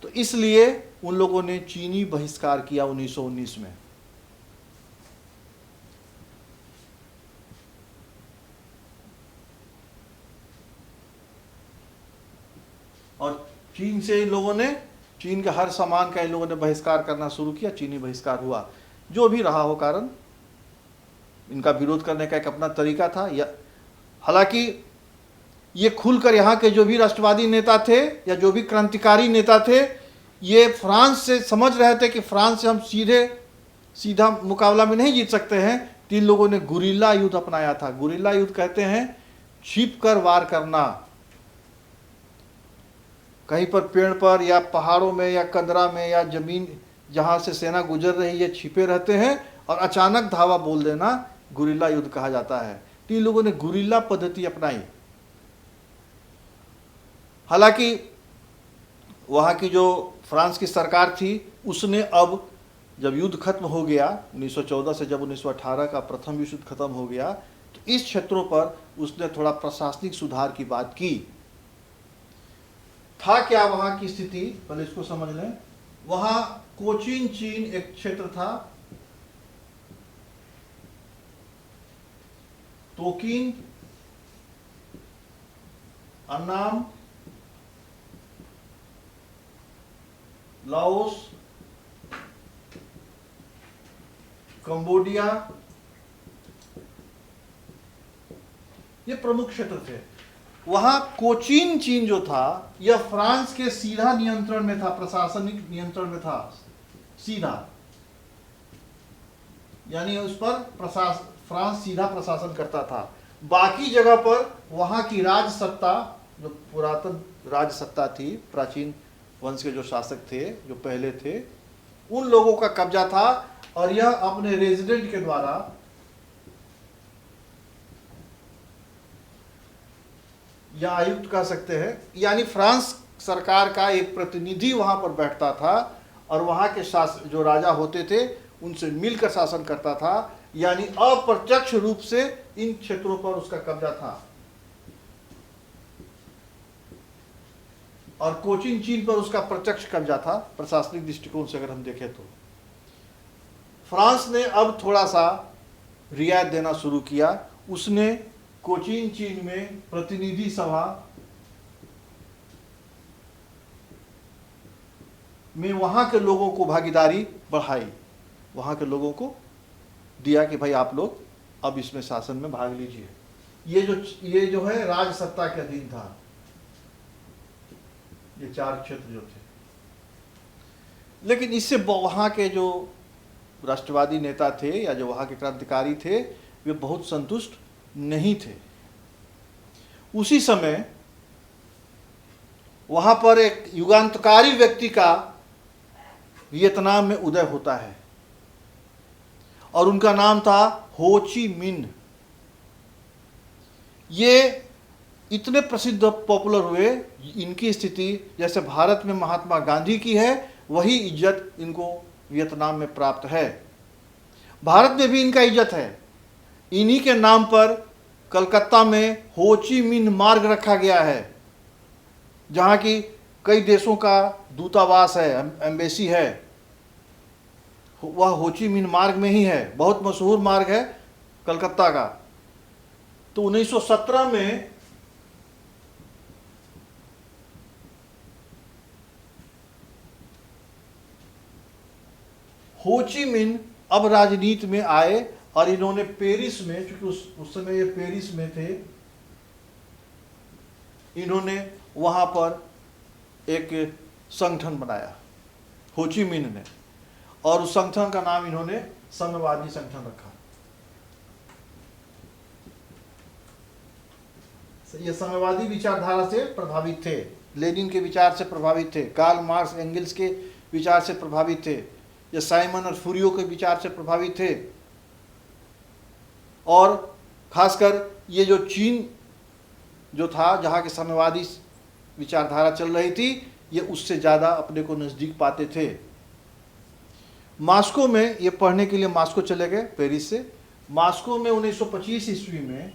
तो इसलिए उन लोगों ने चीनी बहिष्कार किया 1919 में। और चीन से इन लोगों ने, चीन के हर सामान का इन लोगों ने बहिष्कार करना शुरू किया। चीनी बहिष्कार हुआ, जो भी रहा हो कारण, इनका विरोध करने का एक अपना तरीका था। हालांकि ये खुलकर यहाँ के जो भी राष्ट्रवादी नेता थे या जो भी क्रांतिकारी नेता थे, ये फ्रांस से समझ रहे थे कि फ्रांस से हम सीधा मुकाबला में नहीं जीत सकते हैं। तीन लोगों ने गुरिल्ला युद्ध अपनाया था। गुरिल्ला युद्ध कहते हैं छिप कर वार करना, कहीं पर पेड़ पर या पहाड़ों में या कंदरा में या जमीन जहाँ से सेना गुजर रही है छिपे रहते हैं और अचानक धावा बोल देना, गुरिल्ला युद्ध कहा जाता है। तीन लोगों ने गुरिल्ला पद्धति अपनाई। हालांकि वहाँ की जो फ्रांस की सरकार थी, उसने अब जब युद्ध खत्म हो गया 1914 से, जब 1918 का प्रथम विश्व युद्ध खत्म हो गया, तो इस क्षेत्रों पर उसने थोड़ा प्रशासनिक सुधार की बात की। था क्या वहाँ की स्थिति, पहले इसको समझ लें। वहाँ कोचीन चीन एक क्षेत्र था, तोकिन, अन्नाम, लाओस, कंबोडिया, ये प्रमुख क्षेत्र थे। वहां कोचीन चीन जो था यह फ्रांस के सीधा नियंत्रण में था, प्रशासनिक नियंत्रण में था सीधा, यानी उस पर फ्रांस सीधा प्रशासन करता था। बाकी जगह पर वहां की राज सत्ता, जो पुरातन राज सत्ता थी, प्राचीन वंश के जो शासक थे, जो पहले थे, उन लोगों का कब्जा था और यह अपने रेजिडेंट के द्वारा या आयुक्त कह सकते हैं, यानी फ्रांस सरकार का एक प्रतिनिधि वहां पर बैठता था और वहां के जो राजा होते थे उनसे मिलकर शासन करता था, यानी अप्रत्यक्ष रूप से इन क्षेत्रों पर उसका कब्जा था। और कोचिन चीन पर उसका प्रत्यक्ष कब्जा था प्रशासनिक दृष्टिकोण से अगर हम देखें तो। फ्रांस ने अब थोड़ा सा रियायत देना शुरू किया। उसने कोचिन चीन में प्रतिनिधि सभा में वहां के लोगों को भागीदारी बढ़ाई, वहां के लोगों को दिया कि भाई आप लोग अब इसमें शासन में भाग लीजिए। ये जो है राज सत्ता के अधीन था, ये 4 क्षेत्र जो थे। लेकिन इससे वहां के जो राष्ट्रवादी नेता थे या जो वहां के क्रांतिकारी थे वे बहुत संतुष्ट नहीं थे। उसी समय वहां पर एक युगांतकारी व्यक्ति का वियतनाम में उदय होता है और उनका नाम था हो ची मिन्ह। ये इतने प्रसिद्ध पॉपुलर हुए, इनकी स्थिति जैसे भारत में महात्मा गांधी की है वही इज्जत इनको वियतनाम में प्राप्त है। भारत में भी इनका इज्जत है। इन्हीं के नाम पर कलकत्ता में हो ची मिन्ह मार्ग रखा गया है, जहाँ की कई देशों का दूतावास है, एम्बेसी है, वह हो ची मिन्ह मार्ग में ही है। बहुत मशहूर मार्ग है कलकत्ता का। तो 1917 में हो ची मिन्ह अब राजनीति में आए और इन्होंने पेरिस में, चूंकि उस समय ये पेरिस में थे, इन्होंने वहां पर एक संगठन बनाया हो ची मिन्ह ने, और उस संगठन का नाम इन्होंने साम्यवादी संगठन रखा। ये साम्यवादी विचारधारा से प्रभावित थे, लेनिन के विचार से प्रभावित थे, कार्ल मार्क्स एंगल्स के विचार से प्रभावित थे, या साइमन और फूरियो के विचार से प्रभावित थे। और खासकर ये जो चीन जो था, जहाँ के साम्यवादी विचारधारा चल रही थी, ये उससे ज़्यादा अपने को नज़दीक पाते थे। मास्को में ये पढ़ने के लिए मास्को चले गए, पेरिस से। मास्को में 1925 ईस्वी में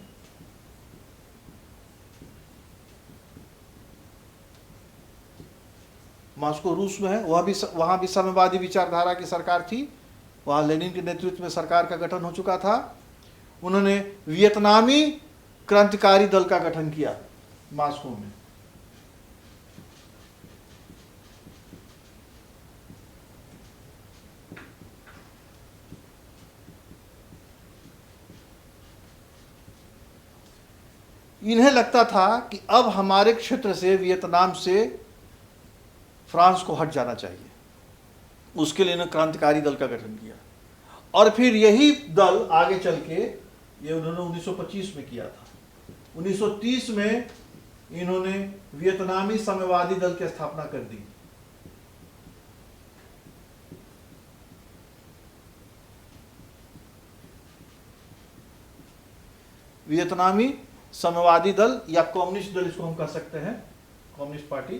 मास्को रूस में है, वहाँ भी साम्यवादी विचारधारा की सरकार थी। वहाँ लेनिन के नेतृत्व में सरकार का गठन हो चुका था। उन्होंने वियतनामी क्रांतिकारी दल का गठन किया मास्को में। इन्हें लगता था कि अब हमारे क्षेत्र से, वियतनाम से फ्रांस को हट जाना चाहिए। उसके लिए इन्होंने क्रांतिकारी दल का गठन किया और फिर यही दल आगे चल के ये उन्होंने 1925 में किया था। 1930 में इन्होंने वियतनामी साम्यवादी दल की स्थापना कर दी। वियतनामी साम्यवादी दल या कम्युनिस्ट दल इसको हम कह सकते हैं, कम्युनिस्ट पार्टी।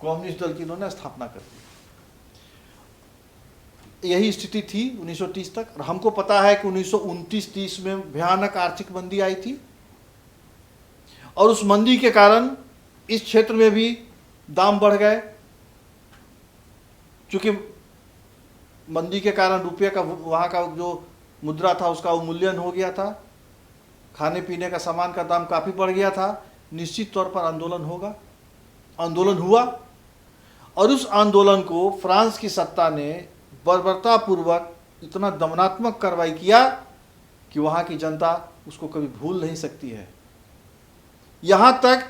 कम्युनिस्ट दल की इन्होंने स्थापना कर दी। यही स्थिति थी 1930 तक। और हमको पता है कि 1929-30 में भयानक आर्थिक मंदी आई थी और उस मंदी के कारण इस क्षेत्र में भी दाम बढ़ गए। चूंकि मंदी के कारण रुपये का, वहाँ का जो मुद्रा था उसका अवमूल्यन हो गया था, खाने पीने का सामान का दाम काफ़ी बढ़ गया था। निश्चित तौर पर आंदोलन हुआ और उस आंदोलन को फ्रांस की सत्ता ने बर्बरतापूर्वक इतना दमनात्मक कार्रवाई किया कि वहाँ की जनता उसको कभी भूल नहीं सकती है। यहाँ तक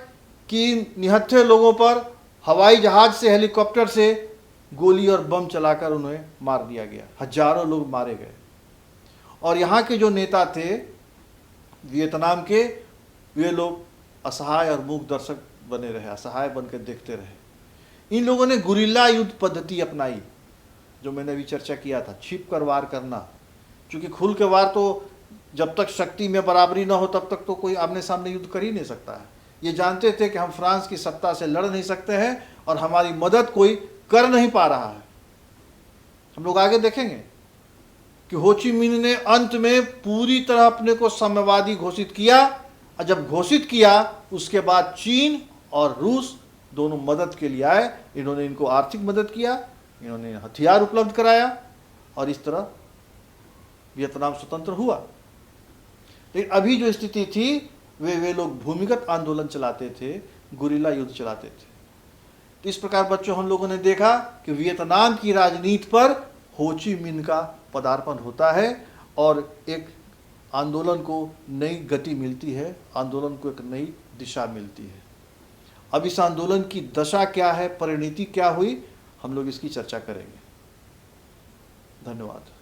कि निहत्थे लोगों पर हवाई जहाज से, हेलीकॉप्टर से गोली और बम चलाकर उन्हें मार दिया गया। हजारों लोग मारे गए। और यहाँ के जो नेता थे वियतनाम के, वे लोग असहाय और मूक दर्शक बने रहे, असहाय बनकर देखते रहे। इन लोगों ने गुरिल्ला युद्ध पद्धति अपनाई, जो मैंने अभी चर्चा किया था, छिप कर वार करना। क्योंकि खुल के वार तो जब तक शक्ति में बराबरी ना हो तब तक तो कोई आमने सामने युद्ध कर ही नहीं सकता है। ये जानते थे कि हम फ्रांस की सत्ता से लड़ नहीं सकते हैं और हमारी मदद कोई कर नहीं पा रहा है। हम लोग आगे देखेंगे कि हो ची मिन्ह ने अंत में पूरी तरह अपने को साम्यवादी घोषित किया, और जब घोषित किया उसके बाद चीन और रूस दोनों मदद के लिए आए। इन्होंने इनको आर्थिक मदद किया, इन्होंने हथियार उपलब्ध कराया और इस तरह वियतनाम स्वतंत्र हुआ। लेकिन अभी जो स्थिति थी वे लोग भूमिगत आंदोलन चलाते थे, गुरिल्ला युद्ध चलाते थे। तो इस प्रकार बच्चों हम लोगों ने देखा कि वियतनाम की राजनीति पर हो ची मिन्ह का पदार्पण होता है और एक आंदोलन को नई गति मिलती है, आंदोलन को एक नई दिशा मिलती है। अब इस आंदोलन की दशा क्या है, परिणति क्या हुई, हम लोग इसकी चर्चा करेंगे। धन्यवाद।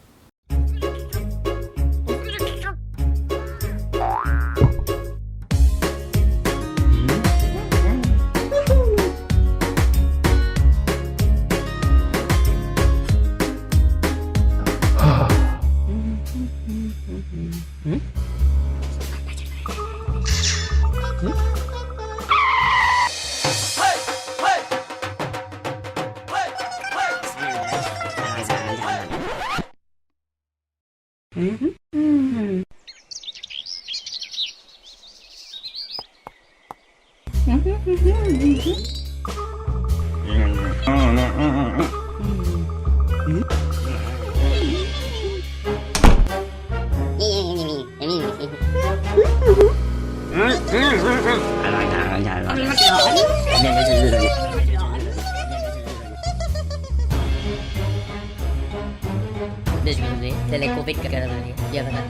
Telekovid ka na rin. Diyan na.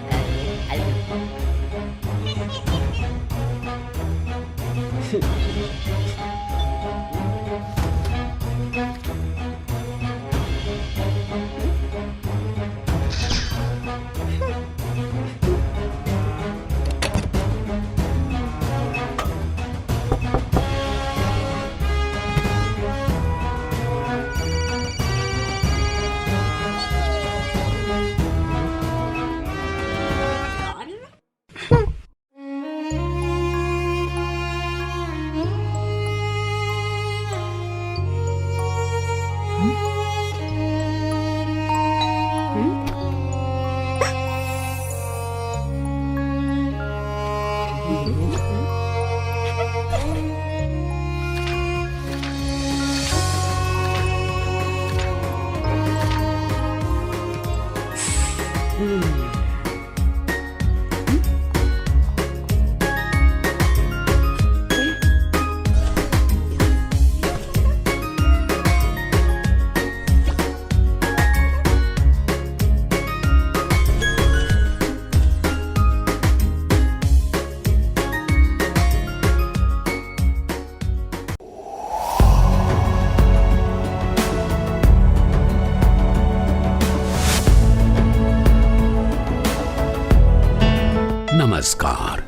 नमस्कार।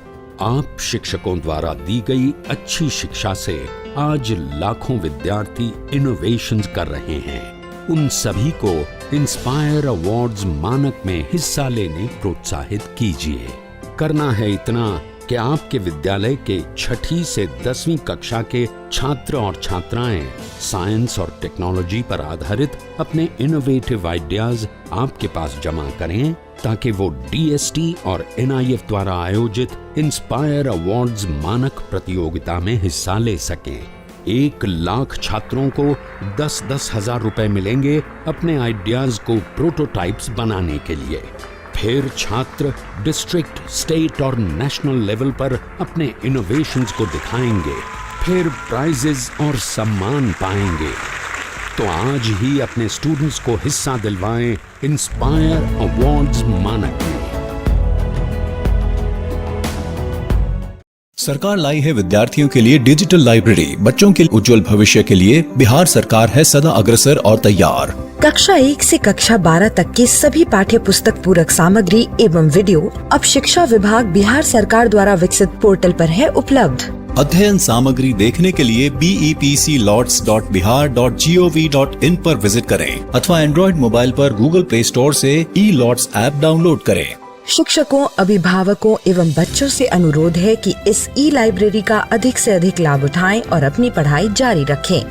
आप शिक्षकों द्वारा दी गई अच्छी शिक्षा से आज लाखों विद्यार्थी इनोवेशंस कर रहे हैं। उन सभी को इंस्पायर अवार्ड्स मानक में हिस्सा लेने प्रोत्साहित कीजिए। करना है इतना कि आपके विद्यालय के 6ठी से 10वीं कक्षा के छात्र और छात्राएं साइंस और टेक्नोलॉजी पर आधारित अपने इनोवेटिव आइडियाज आपके पास जमा करें ताकि वो DST और NIF द्वारा आयोजित इंस्पायर अवार्ड्स मानक प्रतियोगिता में हिस्सा ले सकें। 1 लाख छात्रों को 10-10 हजार रुपए मिलेंगे अपने आइडियाज को प्रोटोटाइप्स बनाने के लिए। फिर छात्र डिस्ट्रिक्ट, स्टेट और नेशनल लेवल पर अपने इनोवेशंस को दिखाएंगे, फिर प्राइजेस और सम्मान पाएंगे। तो आज ही अपने स्टूडेंट्स को हिस्सा दिलवाएं इंस्पायर अवार्ड्स मानक में। सरकार लाई है विद्यार्थियों के लिए डिजिटल लाइब्रेरी। बच्चों के उज्जवल भविष्य के लिए बिहार सरकार है सदा अग्रसर और तैयार। कक्षा 1 से कक्षा 12 तक की सभी पाठ्य पुस्तक पूरक सामग्री एवं वीडियो अब शिक्षा विभाग बिहार सरकार द्वारा विकसित पोर्टल पर है उपलब्ध। अध्ययन सामग्री देखने के लिए BEPCLOTS.Bihar.gov.in पर विजिट करें अथवा एंड्रॉइड मोबाइल पर गूगल प्ले स्टोर से E-LOTS ऐप डाउनलोड करें। शिक्षकों, अभिभावकों एवं बच्चों से अनुरोध है कि इस ई लाइब्रेरी का अधिक से अधिक लाभ उठाएं और अपनी पढ़ाई जारी रखें।